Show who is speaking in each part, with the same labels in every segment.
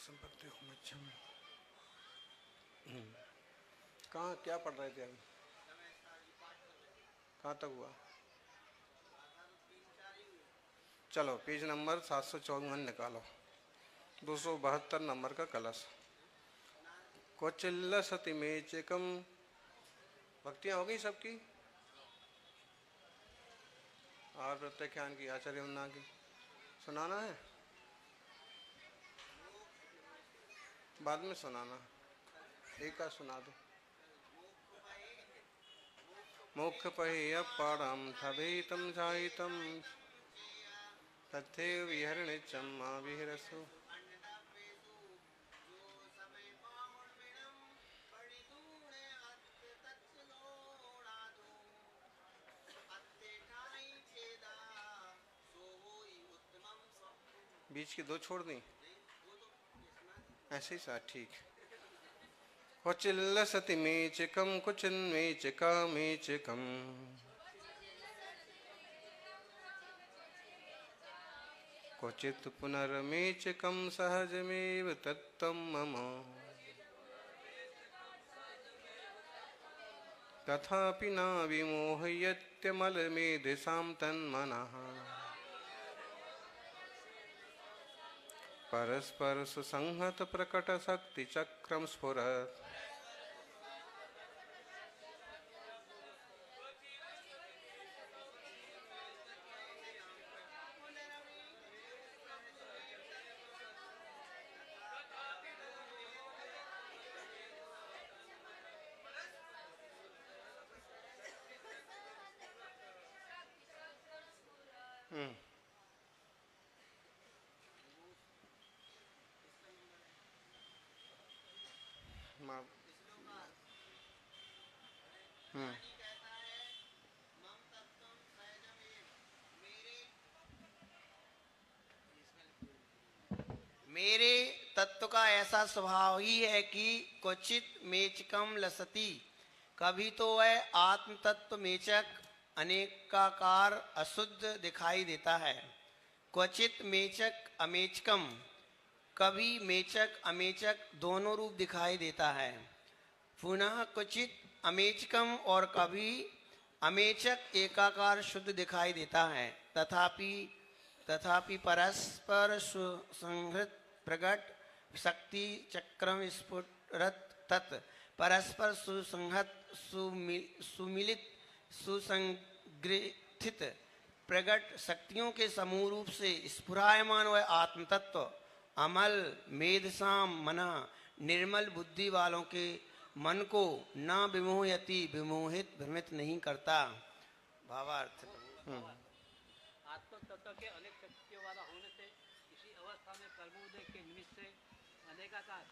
Speaker 1: संपत्ति हो मच्छम। कहाँ क्या पढ़ रहे थे अभी? कहाँ तक हुआ? चलो पेज नंबर 754 निकालो। 272 नंबर का कलश। क्वचिल्ल सती में चिकम। भक्तियाँ हो गई सबकी? और प्रत्याख्यान की आचार्य उन्ना की सुनाना है, बाद में सुनाना। एक का सुना दो। मोक्ष पहेय पारम थवेतम जायितम तथे विहरणिचम विहरसु। बीच की दो छोड़ दी, ऐसे ही साथ ठीक। क्वचिल्ल सति मेचिकम क्वचिन मेचिका मेचिकम क्वचित् पुनर्मेचिकम सहजमेव तत्त्वं मम तथापि न विमोहयत्यमलमेधिसां तन्मनः परस्पर सुसंहत प्रकट शक्ति चक्रम स्फुरत्।
Speaker 2: मेरे तत्व का ऐसा स्वभाव ही है कि क्वचित मेचकम लसती, कभी तो वह आत्म तत्व मेचक अनेकाकार अशुद्ध दिखाई देता है। क्वचित मेचक अमेचकम, कभी मेचक अमेचक दोनों रूप दिखाई देता है। पुनः क्वचित अमेचकम और कभी अमेचक एकाकार शुद्ध दिखाई देता है। तथापि परस्पर सुसंहत प्रकट शक्ति चक्रम स्फुरत तत्, परस्पर सुसंहत सुमिलित सुसंगठित प्रकट शक्तियों के समूह रूप से स्फुरायमान वह आत्मतत्व अमल मेधसाम मना, निर्मल बुद्धि वालों के मन को न विमोहयति, विमोहित भ्रमित नहीं करता। भावार्थ।
Speaker 3: आत्म तत्व के अनेक शक्तियों वाला होने से किसी अवस्था में कर्मोदय के निमित्त से अनेकाकार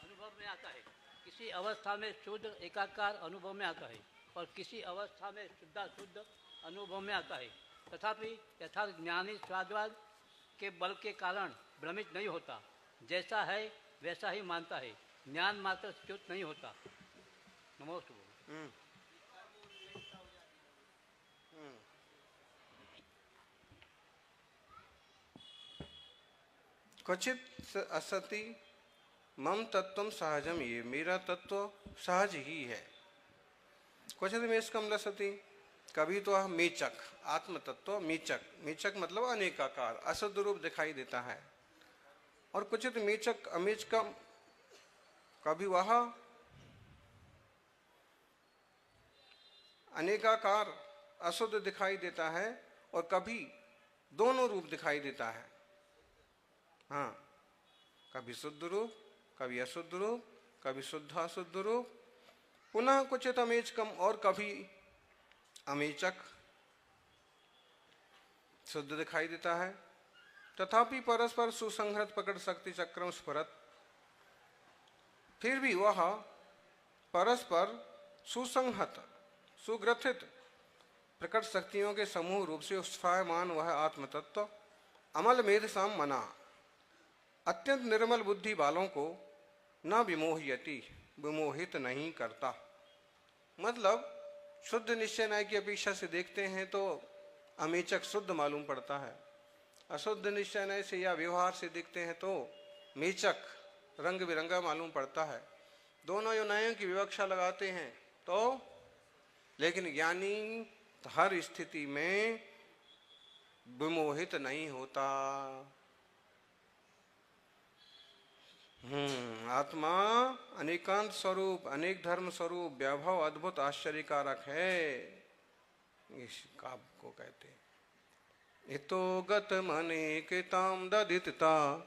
Speaker 3: अनुभव में आता है, किसी अवस्था में शुद्ध एकाकार अनुभव में आता है और किसी अवस्था में शुद्ध अनुभव में आता है। तथापि यथार्थ ज्ञानी स्वाद्वाद के बल के कारण भ्रमित नहीं होता, जैसा है वैसा ही मानता है, ज्ञान मात्र च्युत नहीं होता। नमोस्तुभ्यं।
Speaker 1: क्वचित असति मम तत्व सहजम, ये मेरा तत्व सहज ही है। क्वचित मेचकम लसति, कभी तो मेचक आत्म तत्व मेचक, मेचक मतलब अनेकाकार अशुद्ध रूप दिखाई देता है। और क्वचित मेचक अमेचकम, कभी वह अनेकाकार अशुद्ध दिखाई देता है और कभी दोनों रूप दिखाई देता है। हाँ, कभी शुद्ध रूप, कभी अशुद्ध रूप, कभी शुद्ध अशुद्ध रूप। पुनः क्वचित अमेचकम, और कभी अमेचक शुद्ध दिखाई देता है। तथापि परस्पर सुसंहत प्रकट शक्ति चक्रम स्फुरत, फिर भी वह परस्पर सुसंहत सुग्रथित प्रकट शक्तियों के समूह रूप से स्फायमान वह आत्मतत्व अमल मेधसाम मना, अत्यंत निर्मल बुद्धि वालों को न विमोहयति, विमोहित नहीं करता। मतलब शुद्ध निश्चय न्याय की अपेक्षा से देखते हैं तो अमेचक शुद्ध मालूम पड़ता है, अशुद्ध निश्चय न्याय से या व्यवहार से देखते हैं तो मेचक रंग बिरंगा मालूम पड़ता है। दोनों योनियों की विवक्षा लगाते हैं तो, लेकिन ज्ञानी हर स्थिति में विमोहित नहीं होता। आत्मा अनेकांत स्वरूप, अनेक धर्म स्वरूप, वैभव अद्भुत आश्चर्यकारक है, इस काव्य को कहते हैं। इतो गत मनेकिताम दधितता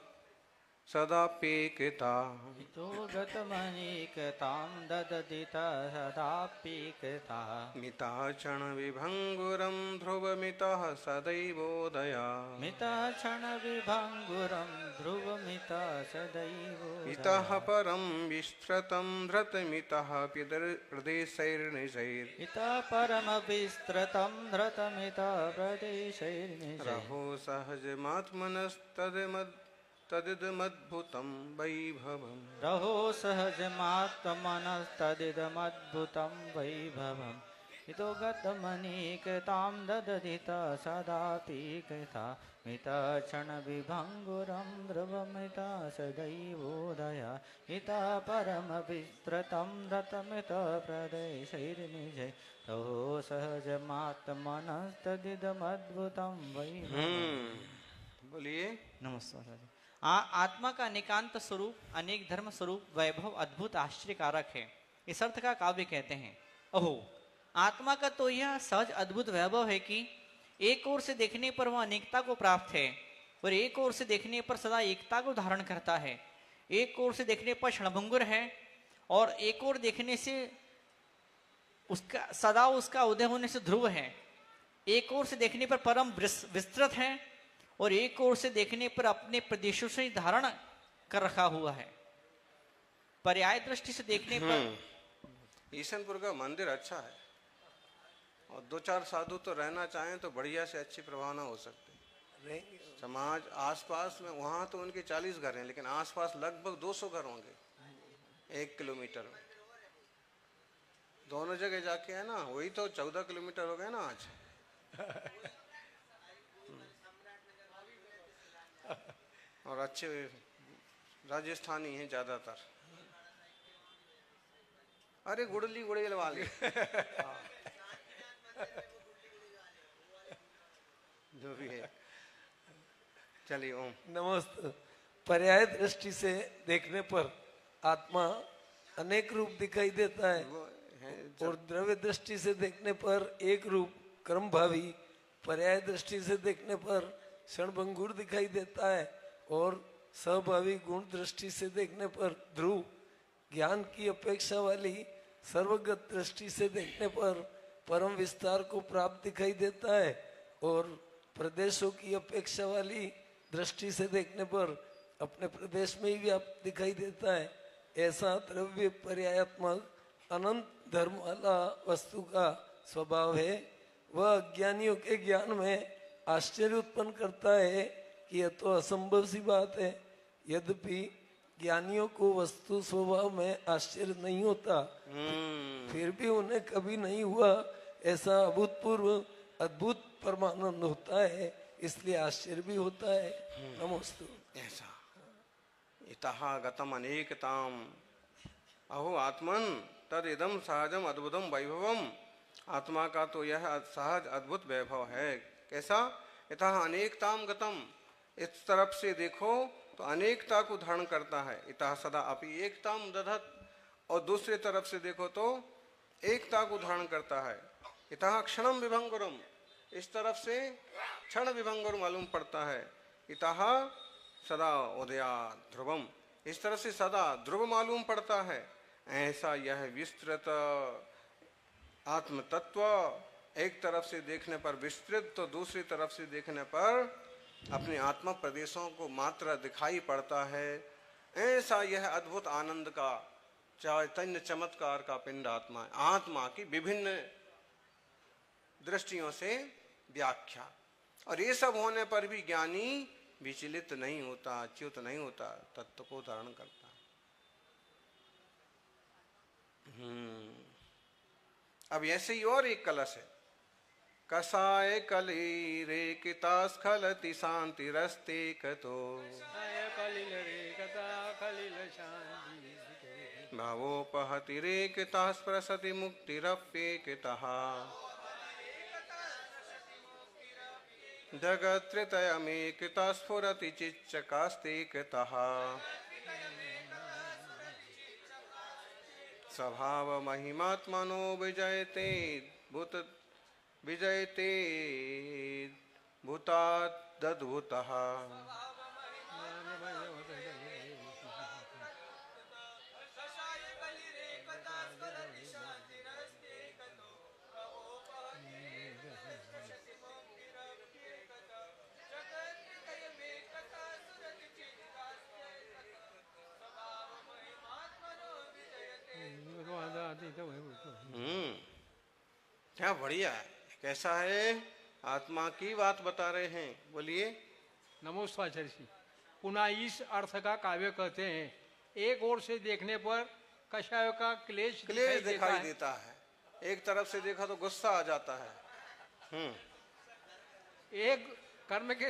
Speaker 1: सदापेकिता।
Speaker 4: इतो गतमनीकतां दददिता सदाप्येकता।
Speaker 1: मिता क्षण विभंगुरम ध्रुवमितः सदैवोदया।
Speaker 4: मिता क्षण विभंगुरं ध्रुवमिता सदैवोदया।
Speaker 1: इतः परम विस्तृतं धृतमितः प्रदेशैर्निशैर्।
Speaker 4: इतः परमविस्तृतं धृतमितः प्रदेशैर्निशैर्।
Speaker 1: रहो सहजमात्मनस्तदिदमद्भुतं वैभवम्।
Speaker 4: रहो सहजमात्मनस्तदिदमद्भुतं वैभवम्। इतो गतमनीकतां ददधिता सदापीकता। मिता क्षणविभङ्गुरं ध्रुवमिता सदैवोदया। इतः परमविस्तृतं धृतमितः प्रदेशैर्निशैर्। रहो सहजमात्मनस्तदिदमद्भुतं वैभवम्।
Speaker 1: बोलिए।
Speaker 4: नमस्कार। आत्मा का अनेकांत स्वरूप, अनेक धर्म स्वरूप, वैभव अद्भुत आश्चर्यकारक है, इस अर्थ का काव्य कहते हैं। अहो, आत्मा का तो यह सहज अद्भुत वैभव है कि एक ओर से देखने पर वह अनेकता को प्राप्त है और एक ओर से देखने पर सदा एकता को धारण करता है। एक ओर से देखने पर क्षणभंगुर है और एक ओर देखने से उसका सदा उसका उदय होने से ध्रुव है। एक ओर से देखने पर परम विस्तृत है और एक ओर से देखने पर अपने प्रदेशों से धारण कर रखा हुआ है। पर्याय दृष्टि से देखने पर
Speaker 1: ईशनपुर का मंदिर अच्छा है और दो चार साधु तो रहना चाहें तो बढ़िया से अच्छी प्रभावना हो सकती है। समाज आसपास में, वहाँ तो उनके 40 घर हैं, लेकिन आसपास लगभग 200 घर होंगे 1 किलोमीटर में। दोनों जगह जाके है ना, वही तो 14 किलोमीटर हो गए ना आज। और अच्छे राजस्थानी हैं ज्यादातर। अरे गुड़ली गुड़ेल वाले जो भी है। चलिए ओम।
Speaker 5: नमस्ते। पर्याय दृष्टि से देखने पर आत्मा अनेक रूप दिखाई देता है और द्रव्य दृष्टि से देखने पर एक रूप कर्म भावी, पर्याय दृष्टि से देखने पर क्षणभंगुर दिखाई देता है और सहभावी गुण दृष्टि से देखने पर ध्रुव, ज्ञान की अपेक्षा वाली सर्वगत दृष्टि से देखने पर परम विस्तार को प्राप्त दिखाई देता है और प्रदेशों की अपेक्षा वाली दृष्टि से देखने पर अपने प्रदेश में ही व्याप्त दिखाई देता है। ऐसा द्रव्य पर्यायात्मक अनंत धर्म वाला वस्तु का स्वभाव है। वह अज्ञानियों के ज्ञान में आश्चर्य उत्पन्न करता है कि यह तो असंभव सी बात है। यद्यपि ज्ञानियों को वस्तु स्वभाव में आश्चर्य नहीं होता, फिर भी उन्हें कभी नहीं हुआ ऐसा अभूतपूर्व अद्भुत परमानंद होता है, इसलिए आश्चर्य भी होता है। नमोस्तु।
Speaker 1: ऐसा इतः गतम अनेकताम अहो आत्मन तद इदम सहजम अद्भुतम वैभवम। आत्मा का तो यह सहज अद्भुत वैभव है। कैसा? इतः अनेकताम गतम, इस तरफ से देखो तो अनेकता को धारण करता है। इतः सदा अपि एकताम दधत, और दूसरी तरफ से देखो तो एकता को धारण करता है। इतः क्षणम विभंगुरम, इस तरफ से क्षण विभंगुर मालूम पड़ता है। इतः सदा उदया ध्रुवम, इस तरह से सदा ध्रुव मालूम पड़ता है। ऐसा यह विस्तृत आत्म तत्व एक तरफ से देखने पर विस्तृत, तो दूसरी तरफ से देखने पर अपने आत्मा प्रदेशों को मात्र दिखाई पड़ता है। ऐसा यह अद्भुत आनंद का चैतन्य चमत्कार का पिंड आत्मा है। आत्मा की विभिन्न दृष्टियों से व्याख्या, और ये सब होने पर भी ज्ञानी विचलित नहीं होता, च्युत नहीं होता, तत्व को धारण करता। अब ऐसे ही और एक कलश है। कसाय कली रेकिता स्खलति शांति रस्ते कतो।
Speaker 4: कलिल रे कथा
Speaker 6: खलिल शांति
Speaker 1: भावोपहतिरेकतः स्पृशति मुक्तिरप्येकतः जगत्त्रयमेकतः स्फुरति चिच्चकास्तेकतः स्वभावमहिमात्मनो विजयते भूतादद्भुतः क्या बढ़िया है। कैसा है? आत्मा की बात बता रहे हैं, बोलिए।
Speaker 6: नमोस्ताचार्य जी। पुनः इस अर्थ का काव्य कहते हैं, एक ओर से देखने पर कषाय का क्लेश
Speaker 1: दिखाई देता है। एक तरफ से देखा तो गुस्सा आ जाता है।
Speaker 6: एक कर्म के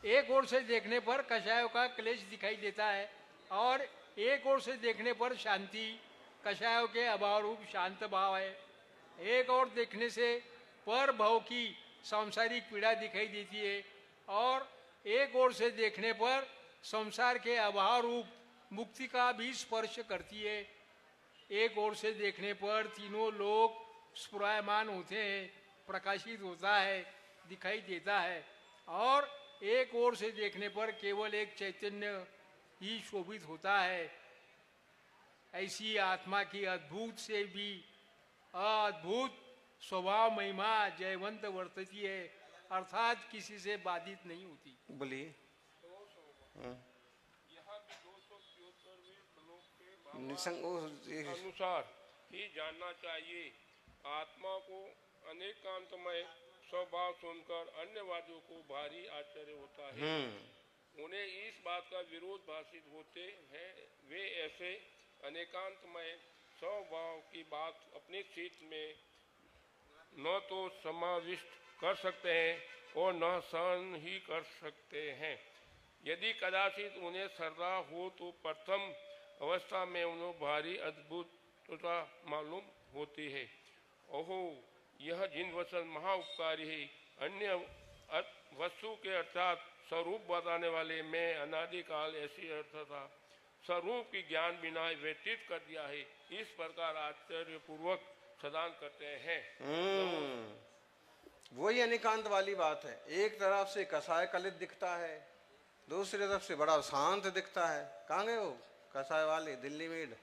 Speaker 6: एक ओर से देखने पर कषायों का क्लेश दिखाई देता है और एक ओर से देखने पर शांति, कषायों के अभाव रूप शांत भाव है। एक ओर देखने से पर भाव की सांसारिक पीड़ा दिखाई देती है और एक ओर से देखने पर संसार के अभाव रूप मुक्ति का भी स्पर्श करती है। एक ओर से देखने पर तीनों लोग स्फुरायमान होते हैं, प्रकाशित होता है, दिखाई देता है और एक ओर से देखने पर केवल एक चैतन्य ही शोभित होता है। ऐसी आत्मा की अद्भुत से भी अद्भुत स्वभाव महिमा जयवंत वर्तती है, अर्थात किसी से बाधित नहीं होती।
Speaker 1: बोलिए।
Speaker 7: अनुसार ही जानना चाहिए। आत्मा को अनेकांतमय स्वभाव सुनकर अन्यवादियों को भारी आश्चर्य होता है। उन्हें इस बात का विरोध भाषित होते हैं। वे ऐसे अनेकांतमय स्वभाव की बात अपनी चित्त में न तो समाविष्ट कर सकते हैं और न सहन ही कर सकते हैं। यदि कदाचित उन्हें श्रद्धा हो तो प्रथम अवस्था में उन्हें भारी अद्भुतता मालूम होती है। ओहो, यह जिन वचन महाउपकारी है, अन्य वस्तु के अर्थात स्वरूप बताने वाले मैं अनादिकाल ऐसी अर्थ था, स्वरूप की ज्ञान बिना व्यतीत कर दिया है। इस प्रकार आश्चर्य पूर्वक सदान करते हैं।
Speaker 1: वही अनिकांत वाली बात है। एक तरफ से कसाय कलित दिखता है, दूसरी तरफ से बड़ा शांत दिखता है। कहाँ गए वो कसाय वाले? दिल्ली में।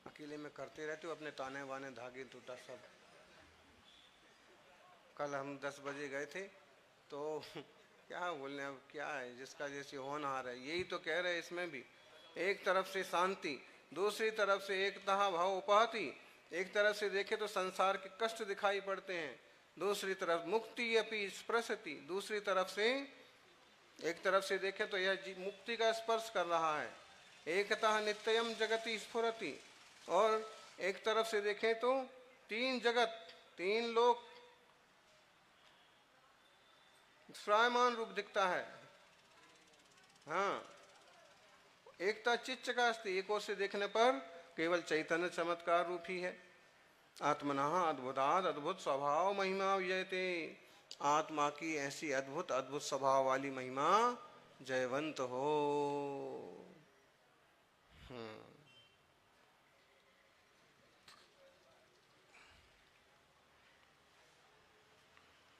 Speaker 1: अकेले में करते रहते हो अपने ताने बाने धागे टूटा सब। कल हम 10 बजे गए थे तो क्या बोलने, अब क्या है, जिसका जैसे होनहार है। यही तो कह रहे इसमें भी। एक तरफ से शांति, दूसरी तरफ से एकता भाव उपहति। एक तरफ से देखे तो संसार के कष्ट दिखाई पड़ते हैं, दूसरी तरफ मुक्ति अपि स्पृशति। दूसरी तरफ से, एक तरफ से देखे तो यह मुक्ति का स्पर्श कर रहा है। एकतः नित्यम जगति स्फुरति। और एक तरफ से देखें तो तीन जगत, तीन लोक स्वयमान रूप दिखता है। हाँ, एकता चित्त का अस्ति। एक ओर से देखने पर केवल चैतन्य चमत्कार रूप ही है। आत्मनः अद्भुतात् अद्भुत स्वभाव महिमा विजयते। आत्मा की ऐसी अद्भुत अद्भुत स्वभाव वाली महिमा जयवंत हो।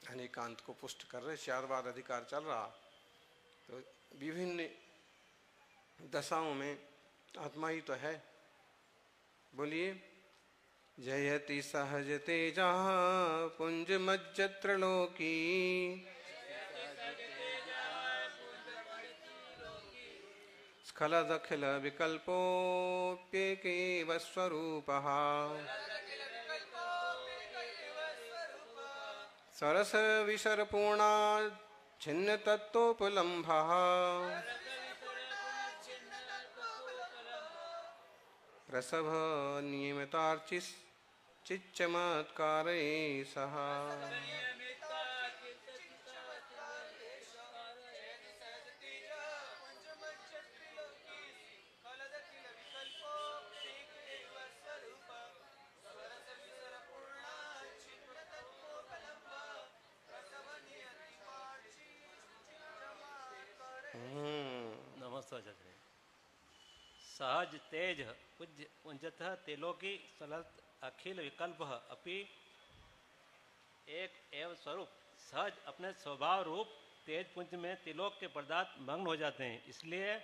Speaker 1: अनेकांत को पुष्ट कर रहे, शारवाद अधिकार चल रहा। तो विभिन्न दशाओं में आत्मा ही तो है। बोलिए। जयति सहज तेजा पुंज मज्जत्र लोकी स्खलदखिल विकल्पोप्येकेव स्वरूपः सरस विसर्पूर्णा छिन्न तत्तोपलम्भः प्रसभ नियमितार्चिस चिच्चमत्कारे सह
Speaker 8: नमस्ते। सहज तेज पूज्य पुंजतः तिलोकी सलत अखिल विकल्प अपि एक एवं स्वरूप सहज अपने स्वभाव रूप तेज पुंज में तिलोक के पदार्थ मग्न हो जाते हैं। इसलिए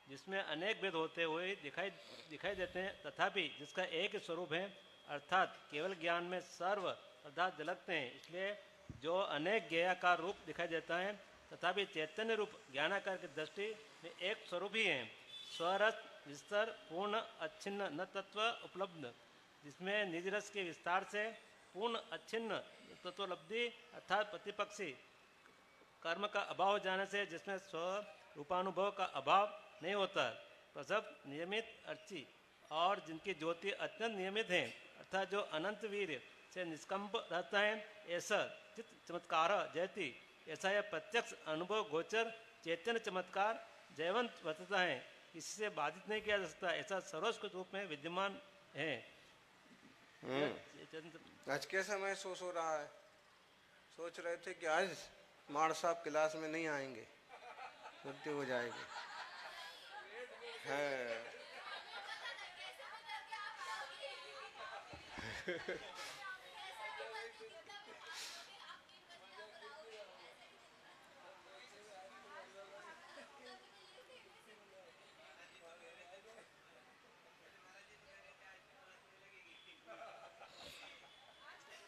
Speaker 8: जिसमें अनेक भेद होते हुए दिखाई देते हैं, तथापि जिसका एक स्वरूप है, अर्थात केवल ज्ञान में सर्व पदार्थ झलकते हैं। इसलिए जो अनेक ज्ञेयाकार रूप दिखाई देता है, तथापि चैतन्य रूप ज्ञानाकार की दृष्टि में एक स्वरूप ही है। स्वरस विस्तार पूर्ण अच्छिन्न न तत्व उपलब्ध, जिसमें निज रस के विस्तार से पूर्ण अच्छिन्न तत्वलब्धि अर्थात प्रतिपक्षी कर्म का अभाव हो जाने से जिसमें स्वरूपानुभव का अभाव नहीं होता। प्रसव नियमित अर्ची और जिनकी ज्योति अत्यंत नियमित है, अर्थात जो अनंत वीर से निष्कंप रहता है, ऐसा चित्त चमत्कार जयति, ऐसा यह प्रत्यक्ष अनुभव गोचर चैतन्य चमत्कार जयवंत वर्तता है, इससे बाधित नहीं किया जा सकता। ऐसा सर्वस्कृत रूप में विद्यमान है।
Speaker 1: आज कैसा महसूस हो रहा है? सोच रहे थे कि आज माड़ साहब क्लास में नहीं आएंगे, छुट्टी हो जाएगी। है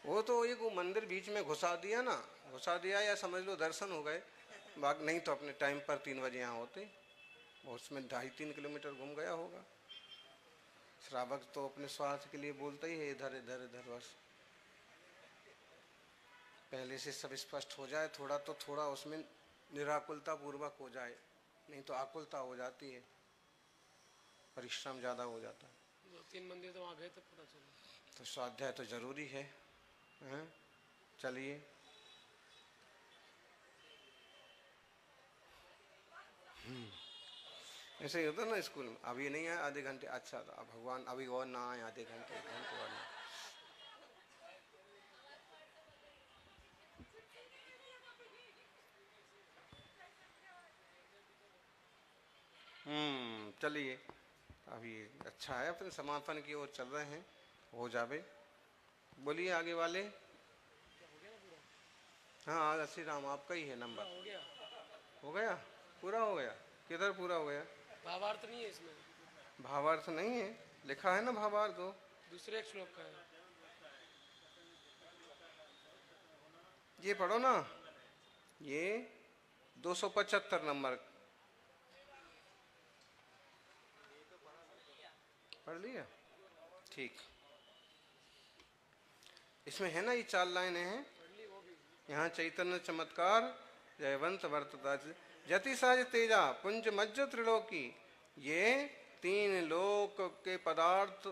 Speaker 1: वो तो एक वो मंदिर बीच में घुसा दिया ना, घुसा दिया या समझ लो दर्शन हो गए। बाग नहीं तो अपने टाइम पर 3 बजे यहाँ होते। उसमें 2.5-3 किलोमीटर घूम गया होगा। श्रावक तो अपने स्वार्थ के लिए बोलता ही है, इधर इधर इधर बस। पहले से सब स्पष्ट हो जाए, थोड़ा तो थोड़ा उसमें निराकुलता पूर्वक हो जाए, नहीं तो आकुलता हो जाती है, परिश्रम ज़्यादा हो जाता है।
Speaker 9: 2-3 मंदिर तो वहाँ गए तो पता चला।
Speaker 1: तो स्वाध्याय तो जरूरी है। हैं? चलिए ऐसे ही होता ना स्कूल में, अभी नहीं आए आधे घंटे, अच्छा था भगवान अभी और ना आए आधे घंटे, घंटे और ना। चलिए अभी अच्छा है, अपने समापन की ओर चल रहे हैं, हो जावे। बोलिए आगे वाले। हाँ श्री राम, आपका ही है नंबर।
Speaker 9: हो गया,
Speaker 1: हो गया, पूरा हो गया। किधर पूरा हो गया?
Speaker 9: भावार्थ नहीं है इसमें।
Speaker 1: भावार्थ नहीं है, लिखा है ना भावार्थ हो।
Speaker 9: दूसरे एक श्लोक का है।
Speaker 1: ये पढ़ो ना, ये 275 नंबर पढ़ लिया? ठीक, इसमें है ना, ये 4 लाइनें हैं। यहाँ चैतन्य चमत्कार जयवंत वर्तता जति सहज तेजा पुंज मज्ज त्रिलोकी, ये 3 लोक के पदार्थ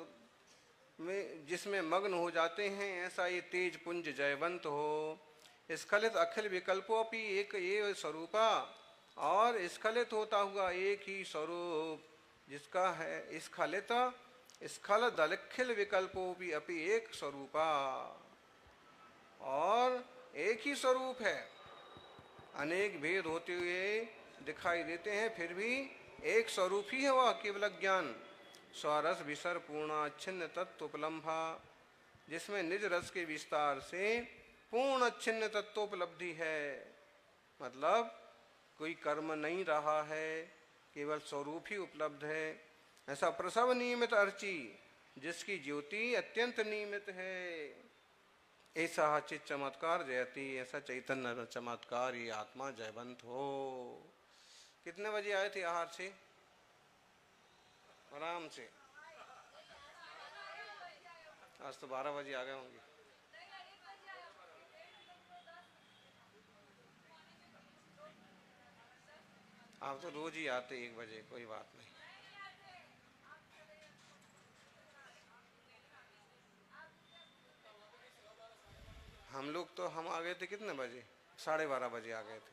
Speaker 1: में जिसमें मग्न हो जाते हैं, ऐसा ये तेज पुंज जयवंत हो। स्खलित अखिल विकल्पों भी एक ये स्वरूपा, और स्खलित होता हुआ एक ही स्वरूप जिसका है स्खलित स्खल दलखिल विकल्पों भी अपि एक स्वरूपा, और एक ही स्वरूप है। अनेक भेद होते हुए दिखाई देते हैं, फिर भी एक स्वरूप ही है वह केवल ज्ञान। स्वरस विसर पूर्णाच्छिन्न तत्वोपलम्भा, जिसमें निज रस के विस्तार से पूर्ण अच्छिन्न तत्वोपलब्धि है। मतलब कोई कर्म नहीं रहा है, केवल स्वरूप ही उपलब्ध है। ऐसा प्रसव नियमित अर्ची, जिसकी ज्योति अत्यंत नियमित है। ऐसा चित चमत्कार जयती, ऐसा चैतन्य चमत्कार ये आत्मा जयवंत हो। कितने बजे आए थे आहार से? आराम से। आज तो 12 बजे आ गए होंगे। आप तो रोज ही आते 1 बजे, कोई बात नहीं। हम लोग तो हम आ गए थे कितने बजे? 12:30 बजे आ गए थे।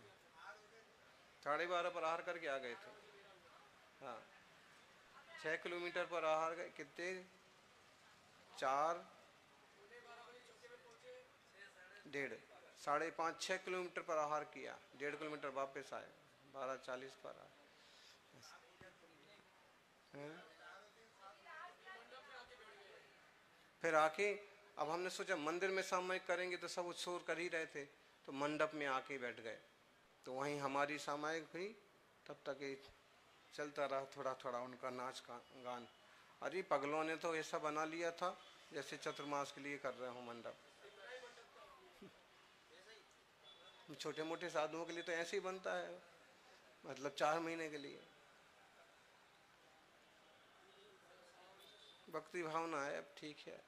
Speaker 1: 12:30 पर आहार करके आ गए थे। हाँ, 6 किलोमीटर पर आहार गए, कितने 4 1.5 5.5 6 किलोमीटर पर आहार किया, 1.5 किलोमीटर वापस आए, 12:40 पर आए। फिर आके अब हमने सोचा मंदिर में सामूहिक करेंगे तो सब शोर कर ही रहे थे, तो मंडप में आके बैठ गए, तो वहीं हमारी सामूहिक हुई। तब तक ये चलता रहा थोड़ा थोड़ा उनका नाच का गान। अरे पगलों ने तो ऐसा बना लिया था जैसे चतुर्मास के लिए कर रहे हो मंडप। छोटे मोटे साधुओं के लिए तो ऐसे ही बनता है, मतलब 4 महीने के लिए। भक्ति भावना है, अब ठीक है।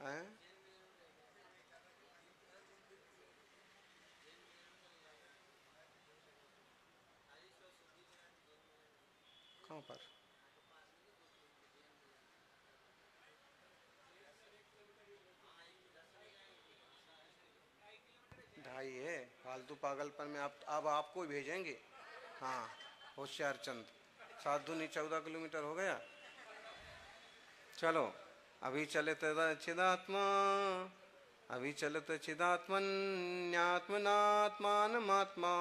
Speaker 1: हैं? कहाँ पर? ढाई है, फालतू पागलपन में आप अब आपको भेजेंगे। हाँ, होशियार चंद साधुनी 14 किलोमीटर हो गया। चलो अभी चले चिदात्मा, अभी चलत चिदात्मन्यात्मनात्मानमात्मा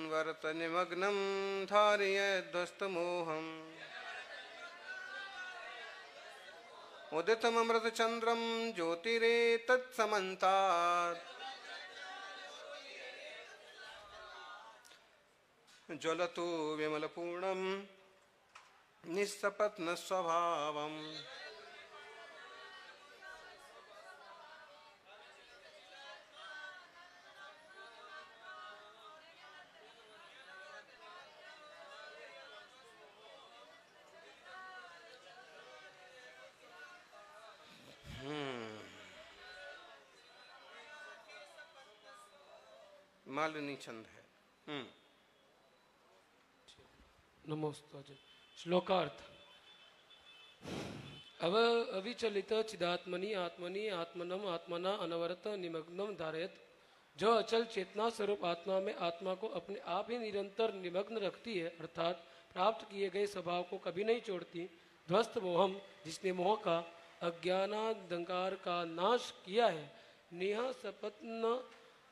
Speaker 1: वर्त निमग्नं धारयध्वस्तमोहम् उदितममृतचन्द्रं ज्योतिरेतत्समन्तात् ज्वलतु विमलपूर्णं निस्सपत्नस्वभावम् मालिनी चंद है।
Speaker 9: नमोस्तुते। श्लोकार्थ। अविचलित चिदात्मनि आत्मनि आत्मनम आत्मना अनवरत निमग्नम धारयत। जो अचल चेतना स्वरूप आत्मा में आत्मा को अपने आप ही निरंतर निमग्न रखती है, अर्थात प्राप्त किए गए स्वभाव को कभी नहीं छोड़ती। ध्वस्त मोहम, जिसने मोह का अज्ञानादंकार का नाश किया है। नेह सपत्न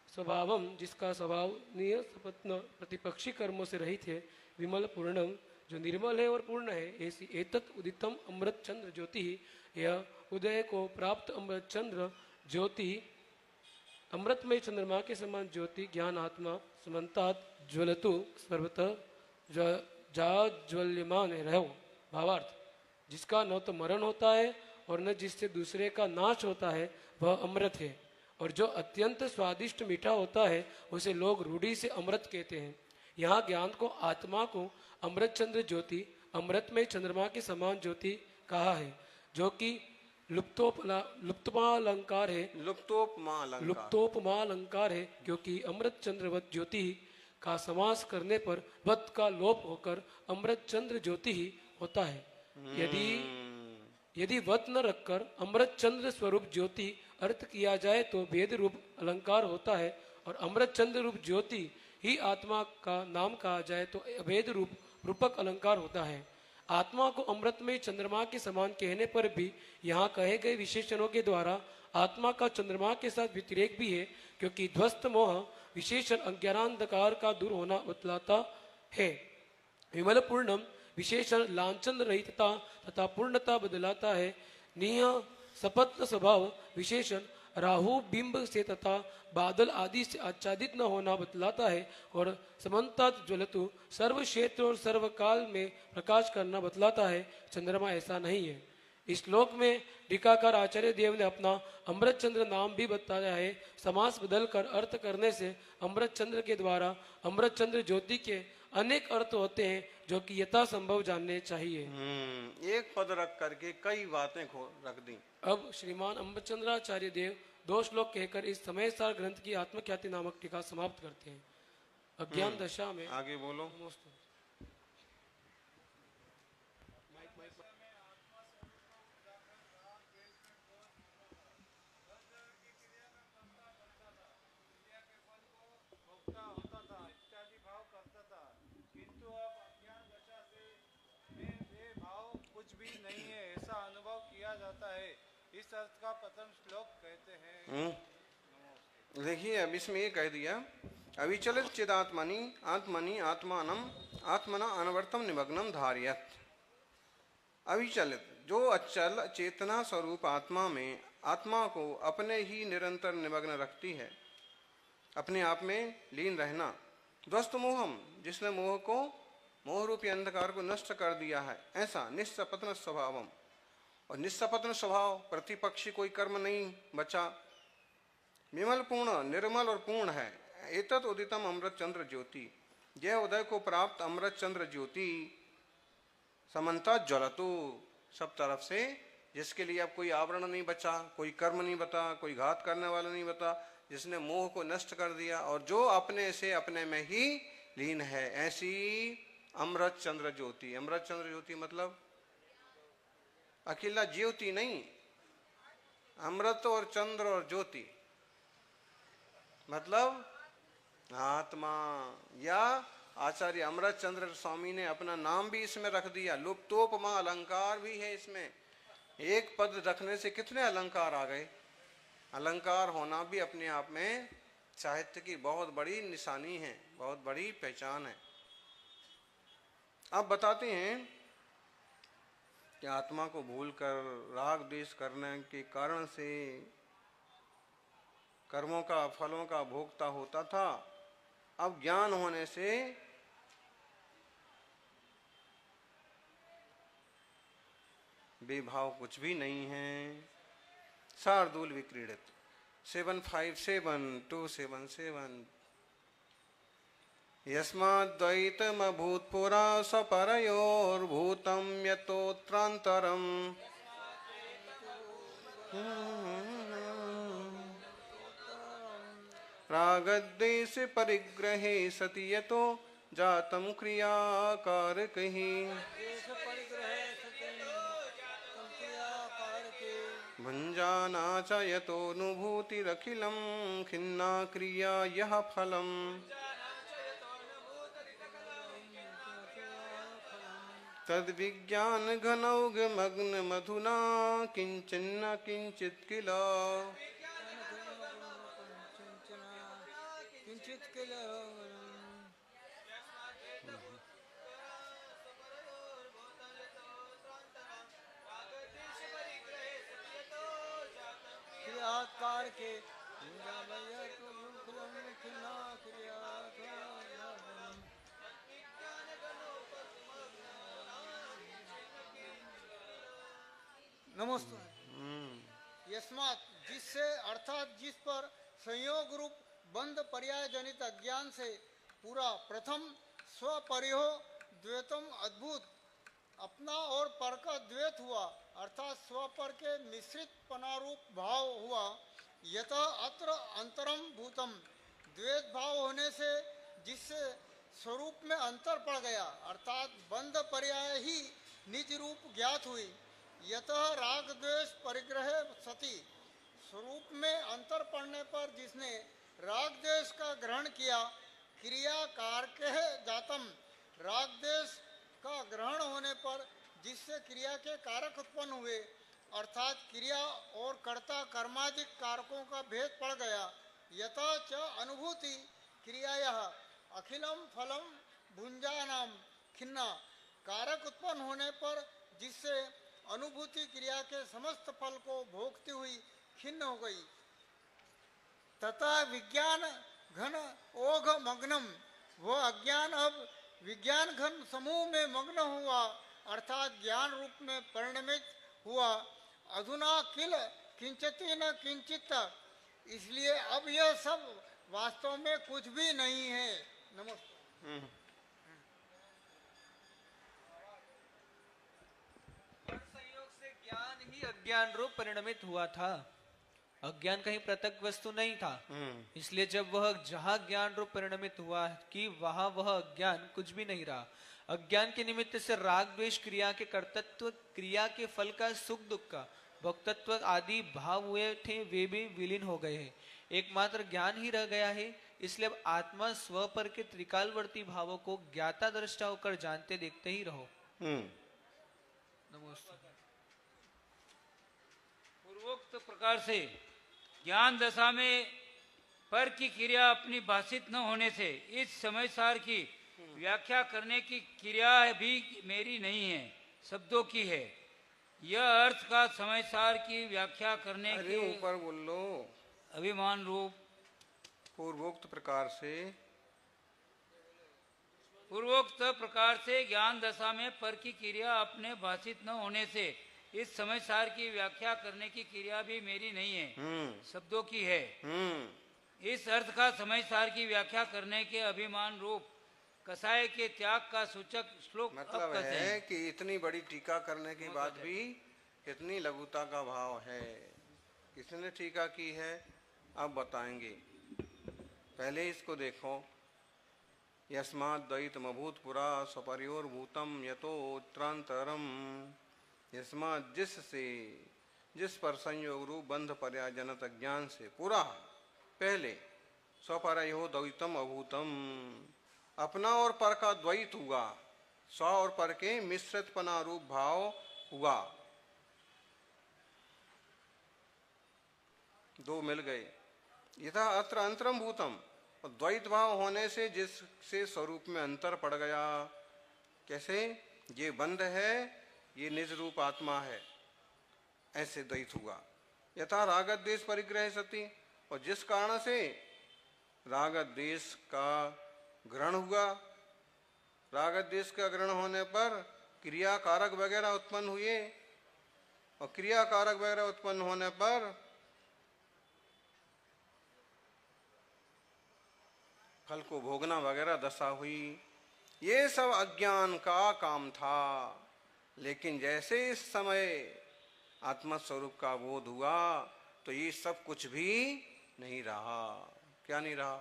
Speaker 9: स्वभावम, जिसका स्वभाव नेह सपत्न प्रतिपक्षी कर्मों से रहित है। विमल पूर्णम, जो निर्मल है और पूर्ण है। ऐसी एतत् उदितम अमृत चंद्र ज्योति, यह उदय को प्राप्त अमृत चंद्र ज्योति, अमृतमय चंद्रमा के समान ज्योति ज्ञान आत्मा समन्तात ज्वलतु सर्वतः जाज्वल्यमान रहो। भावार्थ, जिसका न तो मरण होता है और न जिससे दूसरे का नाश होता है, वह अमृत है। और जो अत्यंत स्वादिष्ट मीठा होता है उसे लोग रूढ़ी से अमृत कहते हैं। यहाँ ज्ञान को आत्मा को अमृत चंद्र ज्योति, अमृतमय चंद्रमा के समान ज्योति कहा है, जो कि लुप्तोपमालंकार है। लुप्तोपमालंकार है, क्योंकि अमृत चंद्रवत ज्योति का समास करने पर वत का लोप होकर अमृत चंद्र ज्योति ही होता है। यदि वत न रखकर अमृत चंद्र स्वरूप ज्योति अर्थ किया जाए तो वेद रूप अलंकार होता है, और अमृत चंद्र रूप ज्योति ही आत्मा का नाम कहा जाए तो अभेद रूप रूपक अलंकार होता है। आत्मा को अमृतमय चंद्रमा के समान कहने पर भी यहाँ कहे गए विशेषणों के द्वारा आत्मा का चंद्रमा के साथ व्यतिरेक भी है, क्योंकि ध्वस्त मोह विशेषण अज्ञानांधकार का दूर होना बतलाता है। विमल पूर्णम विशेषण लांछन रहितता तथा पूर्णता बदलाता है। निह सपत्न स्वभाव विशेषण राहु बिंब से तथा बादल आदि से आच्छादित न होना बतलाता है। और समन्तात ज्वलतु सर्व क्षेत्र और सर्वकाल में प्रकाश करना बतलाता है। चंद्रमा ऐसा नहीं है। इस श्लोक में टीकाकार आचार्य देव ने अपना अमृत चंद्र नाम भी बताया है। समास बदलकर अर्थ करने से अमृत चंद्र के द्वारा अमृत चंद्र ज्योति के अनेक अर्थ होते हैं, जो कि यथा संभव जानने चाहिए।
Speaker 1: एक पद रख करके कई बातें रख दी।
Speaker 9: अब श्रीमान अम्बचंद्राचार्य देव 2 श्लोक कहकर इस समय सार ग्रंथ की आत्मख्याति नामक टीका समाप्त करते हैं। अज्ञान दशा में
Speaker 1: आगे बोलो।
Speaker 10: होता था, इत्यादि भाव करता था, किंतु अब अज्ञान दशा से वे भाव कुछ भी नहीं है ऐसा अनुभव किया जाता है। इस अर्थ का प्रथम श्लोक कहते हैं।
Speaker 1: देखिए अब इसमें ये कह दिया, अविचलित चिदात्मनि आत्मनि आत्मानम आत्मना अनवर्तम निमग्नम धार्यत। अविचलित जो अचल चेतना स्वरूप आत्मा में आत्मा को अपने ही निरंतर निमग्न रखती है, अपने आप में लीन रहना। ध्वस्त मोहम जिसने मोह को मोह रूपी अंधकार को नष्ट कर दिया है, ऐसा निस्सपत्न स्वभावम। और निस्सपत्न स्वभाव प्रतिपक्षी कोई कर्म नहीं बचा, विमल पूर्ण निर्मल और पूर्ण है। एतत् उदितम अमृत चंद्र ज्योति, यह उदय को प्राप्त अमृत चंद्र ज्योति समन्ता ज्वलतु, सब तरफ से, जिसके लिए अब कोई आवरण नहीं बचा, कोई कर्म नहीं बता, कोई घात करने वाला नहीं बता, जिसने मोह को नष्ट कर दिया और जो अपने से अपने में ही लीन है, ऐसी अमृत चंद्र ज्योति। अमृत चंद्र ज्योति मतलब अकेला ज्योति नहीं, अमृत और चंद्र और ज्योति मतलब आत्मा। या आचार्य अमृत चंद्र स्वामी ने अपना नाम भी इसमें रख दिया, लुप्तोपमा अलंकार भी है इसमें। एक पद रखने से कितने अलंकार आ गए। अलंकार होना भी अपने आप में साहित्य की बहुत बड़ी निशानी है, बहुत बड़ी पहचान है। अब बताते हैं कि आत्मा को भूलकर राग द्वेष करने के कारण से कर्मों का फलों का भोक्ता होता था। अब ज्ञान होने से बेभाव कुछ भी नहीं है। शार्दूल विक्रीडित 757-277 यस्माद्वैतमभूत्पुरा सपरयोर्भूतं यतोत्रान्तरम् रागद्वेष परिग्रहे सति यतो जातं क्रियाकारकः भुञ्जाना च यतोऽनुभूतिरखिलं खिन्ना क्रिया यः फलम् तद्विज्ञान घनौघमग्न मधुना किंचिन्न किंचित किल
Speaker 10: क्रियाकार के नमस्ते। यस्मात् जिससे अर्थात जिस पर संयोग रूप बंध पर्याय जनित अज्ञान से पूरा प्रथम स्वपरिहो द्वैतम अद्भुत अपना और पर का द्वैत हुआ, अर्थात स्वपर के मिश्रित पनारूप भाव हुआ। यत अत्र अंतरम भूतम द्वैत भाव होने से जिससे स्वरूप में अंतर पड़ गया, अर्थात बंध पर्याय ही निज रूप ज्ञात हुई। यत राग द्वेष परिग्रह सती स्वरूप में अंतर पड़ने पर जिसने राग द्वेष का ग्रहण किया, क्रिया कारके जातम राग द्वेष का ग्रहण होने पर जिससे क्रिया के कारक उत्पन्न हुए, अर्थात क्रिया और कर्ता कर्मादिक कारकों का भेद पड़ गया। यथा च अनुभूति क्रियाया अखिलम फलम भुंजानाम खिन्ना कारक उत्पन्न होने पर जिससे अनुभूति क्रिया के समस्त फल को भोगती हुई खिन्न हो गई। तथा विज्ञान घन ओघ मग्नम वह अज्ञान अब विज्ञान घन समूह में मग्न हुआ, अर्थात ज्ञान रूप में परिणमित हुआ। अधुना किल किंचित न किंचित, इसलिए अब यह सब वास्तव में कुछ भी नहीं है। नमस्ते।
Speaker 11: संयोग से ज्ञान ही अज्ञान रूप परिणमित हुआ था, अज्ञान कहीं पृथक वस्तु नहीं था, इसलिए जब वह जहाँ ज्ञान रूप परिणमित हुआ कि वहां वह अज्ञान कुछ भी नहीं रहा। अज्ञान के निमित्त से राग द्वेष क्रिया के कर्तृत्व, क्रिया के फल का सुख दुख का भोक्तत्व आदि भाव हुए थे, वे भी विलीन हो गए हैं। एकमात्र ज्ञान ही रह गया है। इसलिए अब आत्मा स्व पर के त्रिकालवर्ती भावों को ज्ञाता दृष्टा होकर जानते देखते ही रहो। नमस्ते।
Speaker 12: पूर्वोक्त प्रकार से ज्ञान दशा में पर की क्रिया अपनी भाषित न होने से इस समय सार की व्याख्या करने की क्रिया भी मेरी नहीं है, शब्दों की है। यह अर्थ का समय सार की व्याख्या करने के
Speaker 1: ऊपर बोल लो।
Speaker 12: अभिमान रूप
Speaker 1: पूर्वोक्त प्रकार से
Speaker 12: ज्ञान दशा में पर की क्रिया अपने भाषित न होने से इस समय सार की व्याख्या करने की क्रिया भी मेरी नहीं है, शब्दों की है। इस अर्थ का समय सार की व्याख्या करने के अभिमान रूप कसाय के त्याग का सूचक श्लोक
Speaker 1: मतलब है कि इतनी बड़ी टीका करने के बाद भी इतनी लघुता का भाव है। किसने टीका की है अब बताएंगे। पहले इसको देखो। यस्माद् द्वैतमभूत पुरा स्वपर्योर भूतम यतो उत्तरांतरम। यस्माद् जिस पर संयोग रूप बंध पर्याय जनत अज्ञान से पूरा पहले स्वपरयो द्वैतम अभूतम, अपना और पर का द्वैत हुआ, स्व और पर के मिश्रितपना रूप भाव हुआ, दो मिल गए। यथा अत्र अंतरम भूतम, और द्वैत भाव होने से जिससे स्वरूप में अंतर पड़ गया। कैसे? ये बंध है, ये निज रूप आत्मा है, ऐसे द्वैत हुआ। यथा राग द्वेष परिग्रह सती, और जिस कारण से राग द्वेष का ग्रहण हुआ, राग द्वेष का ग्रहण होने पर क्रिया कारक वगैरह उत्पन्न हुए, और क्रिया कारक वगैरह उत्पन्न होने पर फल को भोगना वगैरह दशा हुई। ये सब अज्ञान का काम था। लेकिन जैसे इस समय आत्मा स्वरूप का बोध हुआ तो ये सब कुछ भी नहीं रहा। क्या नहीं रहा?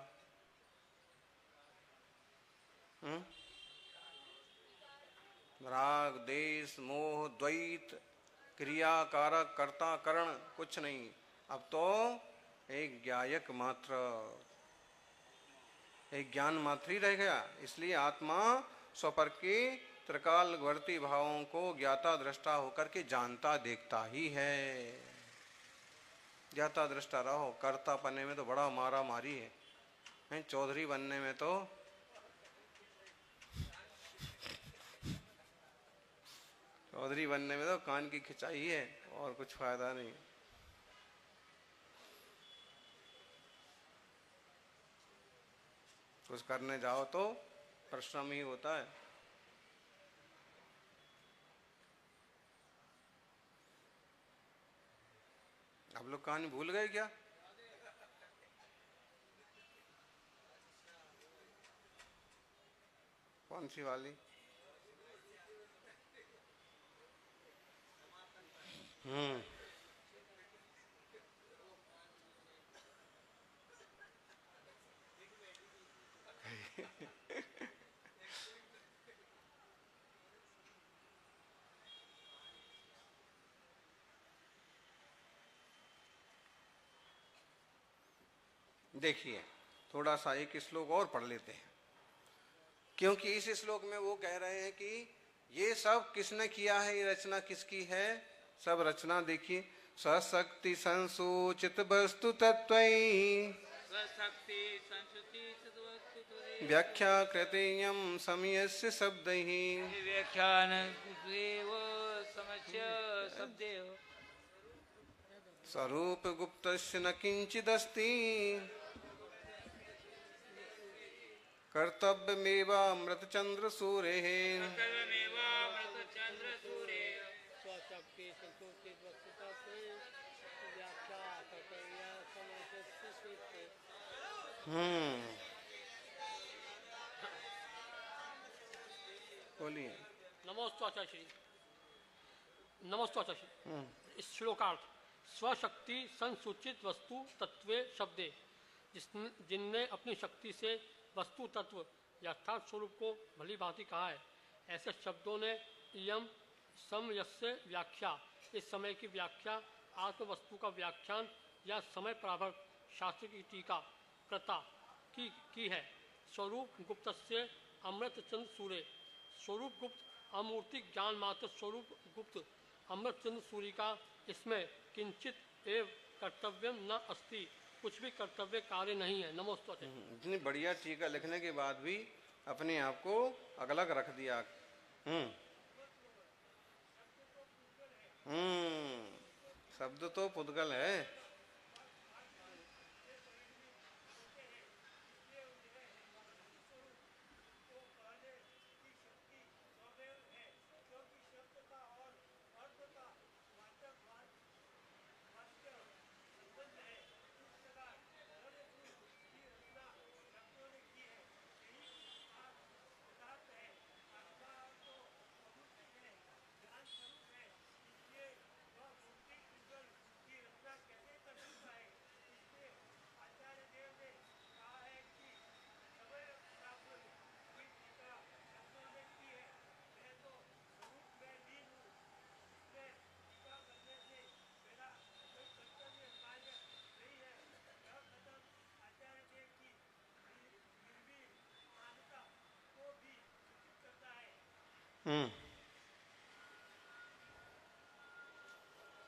Speaker 1: राग देश मोह द्वैत क्रिया कारक कर्ता करण कुछ नहीं। अब तो एक ज्ञायक मात्र, एक ज्ञान मात्र ही रह गया। इसलिए आत्मा स्वपर के त्रिकालवर्ती भावों को ज्ञाता दृष्टा होकर के जानता देखता ही है। ज्ञाता दृष्टा रहो। कर्ता बनने में तो बड़ा मारा मारी है, चौधरी बनने में तो चौधरी बनने में तो कान की खिंचाई है और कुछ फायदा नहीं। कुछ करने जाओ तो परिश्रम ही होता है। आप लोग कहानी भूल गए क्या? कौन सी वाली? देखिए थोड़ा सा एक श्लोक और पढ़ लेते हैं, क्योंकि इस श्लोक में वो कह रहे हैं कि ये सब किसने किया है, ये रचना किसकी है। सब रचना देखिए। सशक्ति संसूचित वस्तु तत्त्वैः व्याख्या कृतेयं समयस्य शब्दैः स्वरूप गुप्तस्य न किंचिदस्ति कर्तव्यमेवामृतचंद्र सूरेः। बोलिए।
Speaker 13: नमोस्तु आचार्य श्री। नमोस्तु आचार्य श्री। इस श्लोकार्थ स्वशक्ति संसूचित वस्तु तत्वे शब्दे, जिनने अपनी शक्ति से वस्तु तत्व यथार्थ स्वरूप को भली भांति कहा है, ऐसे शब्दों ने इयम समयस्य व्याख्या, इस समय की व्याख्या, आत्म वस्तु का व्याख्यान या समय प्रावर्त शास्त्र की टीका कृता की है। स्वरूप गुप्त से अमृत चंद्र सूर्य, स्वरूप गुप्त अमूर्तिक ज्ञान मात्र स्वरूप गुप्त अमृत चंद्र सूर्य का, इसमें किंचित एव कर्तव्यम न अस्ति, कुछ भी कर्तव्य कार्य नहीं है। नमोस्तुते।
Speaker 1: इतनी बढ़िया टीका लिखने के बाद भी अपने आप को अलग रख दिया। शब्द तो पुद्गल है।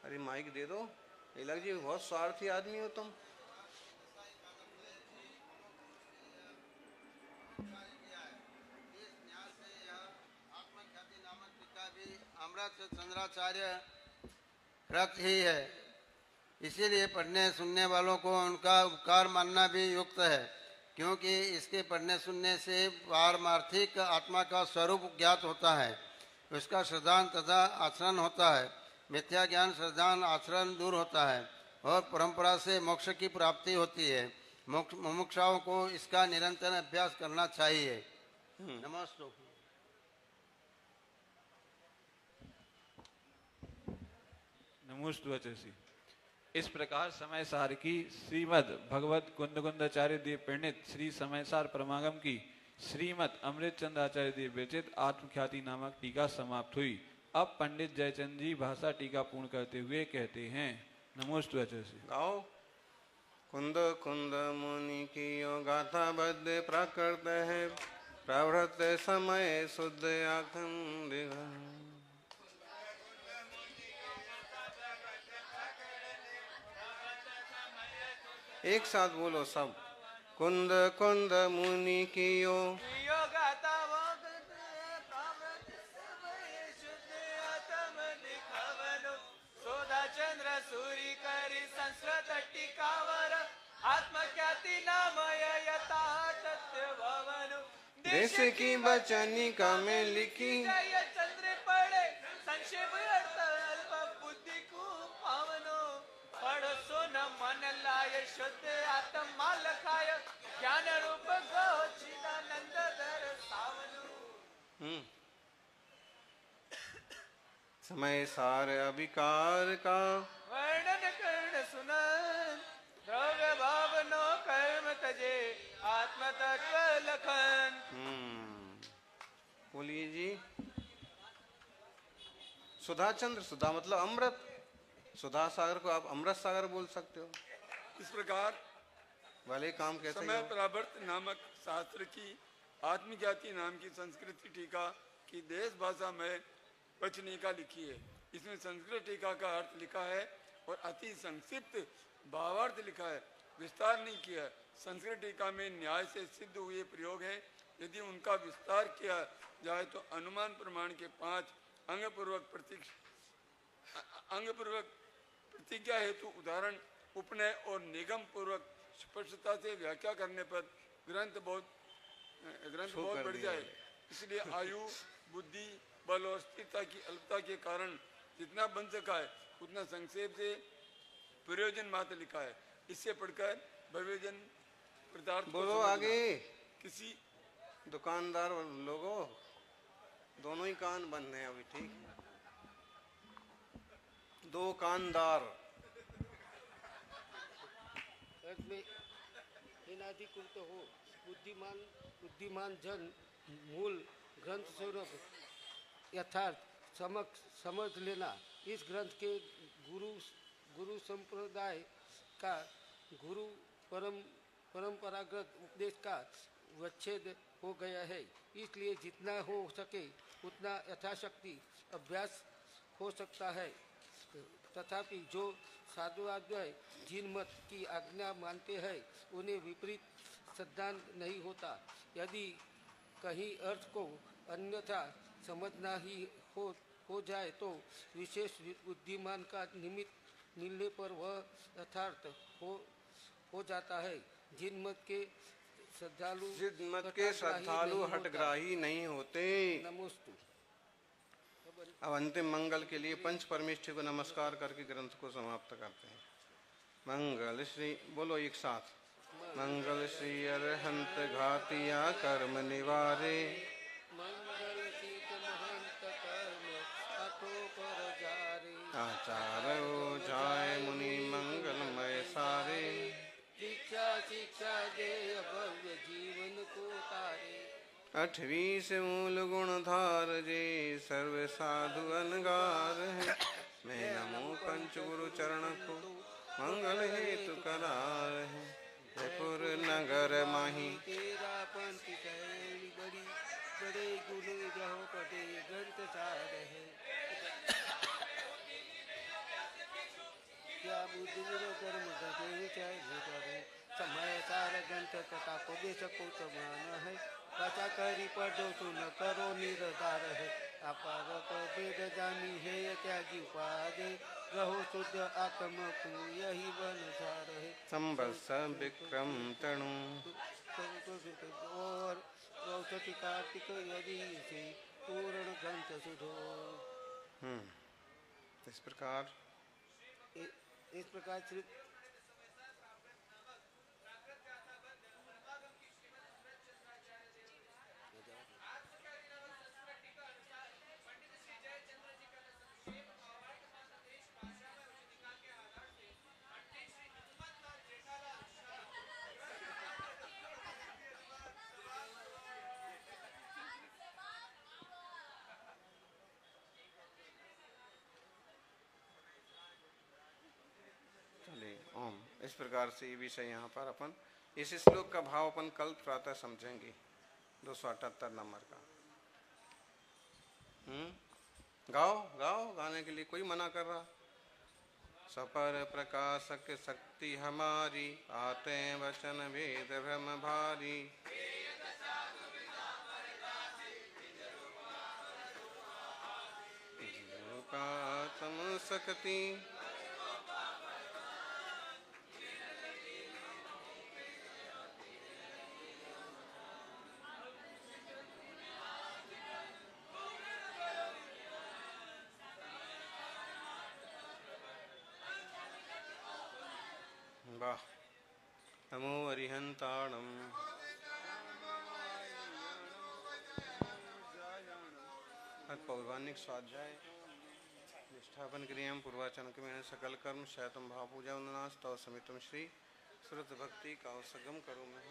Speaker 1: अरे माइक दे दो। इलाक जी बहुत स्वार्थी आदमी हो तुम।
Speaker 2: अमृत चंद्राचार्य कृत ही है, इसीलिए पढ़ने सुनने वालों को उनका उपकार मानना भी युक्त है, क्योंकि इसके पढ़ने सुनने से पारमार्थिक आत्मा का स्वरूप ज्ञात होता है, उसका श्रद्धान तथा आचरण होता है, मिथ्या ज्ञान श्रद्धान आचरण दूर होता है और परंपरा से मोक्ष की प्राप्ति होती है। मुमुक्षाओं को इसका निरंतर अभ्यास करना चाहिए। नमस्ते।
Speaker 14: नमोस्तुवचसी। इस प्रकार समय सार की श्रीमद भगवत कुंदकुंदाचार्य देव प्रणीत श्री समय सार परमागम की श्रीमद अमृत चंद्र आचार्य देव विरचित आत्मख्याति नामक टीका समाप्त हुई। अब पंडित जयचंद जी भाषा टीका पूर्ण करते हुए कहते हैं। नमोस्तुवचसी।
Speaker 1: गाओ। कुंद कुंद मुनि की यो गाथा बद्ध प्राकृत है, प्रवृत्त समय शुद्ध अखंड। एक साथ बोलो सब। कुंद कुंद मुनि की यो
Speaker 11: चंद्र सूरी करी संस्कृत टीकावर आत्मख्याति नामय यथार्थ भवनु,
Speaker 1: देश की बचनिका में लिखी
Speaker 11: चंद्र पड़े संक्षेप अर्थ अल्प बुद्धि को पावनो, पढ़ो सुन मन लाय शुद्ध आत्मा लखाय ज्ञान रूप गो चिदानंद धर सावनु।
Speaker 1: समय सार अभिकार का
Speaker 11: वर्णन कर्ण सुनन, द्रव्य भावनो कर्म तजे आत्म तत्व लखन।
Speaker 1: बोलिए जी। सुधा चंद्र, सुधा मतलब अमृत, सुधा सागर को आप अमृत सागर बोल सकते हो।
Speaker 15: इस प्रकार
Speaker 1: वाले काम कैसे
Speaker 15: समय प्रावर्त नामक शास्त्र की आत्मज्ञाति नाम की संस्कृत टीका की देश भाषा में वचनिका लिखी है। इसमें संस्कृत टीका का अर्थ लिखा है और अति संक्षिप्त भावार्थ लिखा है, विस्तार नहीं किया है। संस्कृत टीका में न्याय से सिद्ध हुए प्रयोग है, यदि उनका विस्तार किया जाए तो अनुमान प्रमाण के 5 अंगपूर्वक प्रतिज्ञा हेतु उदाहरण, उपनय और निगम पूर्वक स्पष्टता से व्याख्या करने पर ग्रंथ बहुत बढ़ जाए। इसलिए आयु, बुद्धि, बल और स्थिरता की अल्पता के कारण जितना बन सका है उतना संक्षेप से प्रयोजन मात्र लिखा है। इससे पढ़कर प्रयोजन पदार्थ
Speaker 1: बोलो आगे।
Speaker 15: किसी
Speaker 1: दुकानदार लोगों, दोनों ही कान बंद हैं अभी, ठीक है। दो कानदार
Speaker 16: अर्थ में हेनाधिकृत हो। बुद्धिमान जन मूल ग्रंथ स्वरूप यथार्थ समझ लेना। इस ग्रंथ के गुरु संप्रदाय का गुरु परंपरागत उपदेश का विच्छेद हो गया है, इसलिए जितना हो सके उतना यथाशक्ति अभ्यास हो सकता है। तथापि जो साधुवाद्वय जिन मत की आज्ञा मानते हैं उन्हें विपरीत सिद्धांत नहीं होता। यदि कहीं अर्थ को अन्यथा समझना ही हो जाए तो विशेष बुद्धिमान का निमित्त मिलने पर वह यथार्थ हो जाता है। जिन मत के
Speaker 1: श्रद्धालु हठग्राही नहीं होते।
Speaker 16: नमोस्तु।
Speaker 1: अब अंतिम मंगल के लिए पंच परमेष्ठी को नमस्कार करके ग्रंथ को समाप्त करते हैं। मंगल श्री बोलो एक साथ। मंगल श्री अरहंत घातिया कर्म निवारे।
Speaker 16: मंगल शीत महंत कर्म अथो पर जारे।
Speaker 1: आचार हो जाए मुनि मंगलमय सारे।
Speaker 16: शिक्षा दे भव्य जीवन को तारे।
Speaker 1: अठवीं से मूल गुण धार जे सर्व साधु अनगार है। मैं नमो पंच गुरु चरण को मंगल हेतु करार है। जयपुर नगर माही
Speaker 16: तेरा पंथ बड़ी बड़े गुण जहो पटे ग्रंथ सार है। क्या बुद्धि कर्म गते चाहे समय सार ग्रंथ कथा को दे सको तो मान है। बचा करी पढ़ो तो न करो निरधार है। अपार वेद जानी है त्यागी उपादे। रहो शुद्ध आत्म को यही बनसार है।
Speaker 1: संबत्स विक्रम तणु
Speaker 16: और औषधि कार्तिक यदि से पूर्ण ग्रंथ सुधो।
Speaker 1: इस प्रकार
Speaker 16: श्री
Speaker 1: ओम। इस प्रकार से ये विषय यहाँ पर अपन इस श्लोक का भाव अपन कल प्रातः समझेंगे। 278 नंबर का। गाओ गाने के लिए कोई मना कर रहा। सपर प्रकाशक शक्ति हमारी आते वचन वेद भ्रम भारी। का तम सकती वाह। नमो अरिहंताणम। पौराणिक स्वाध्याय निष्ठापन क्रियाम पूर्वाचन क्रमेण सकल कर्म शैतम भाव पूजा वंदना स्तव समितम श्री श्रुत भक्ति का सगम करो मैं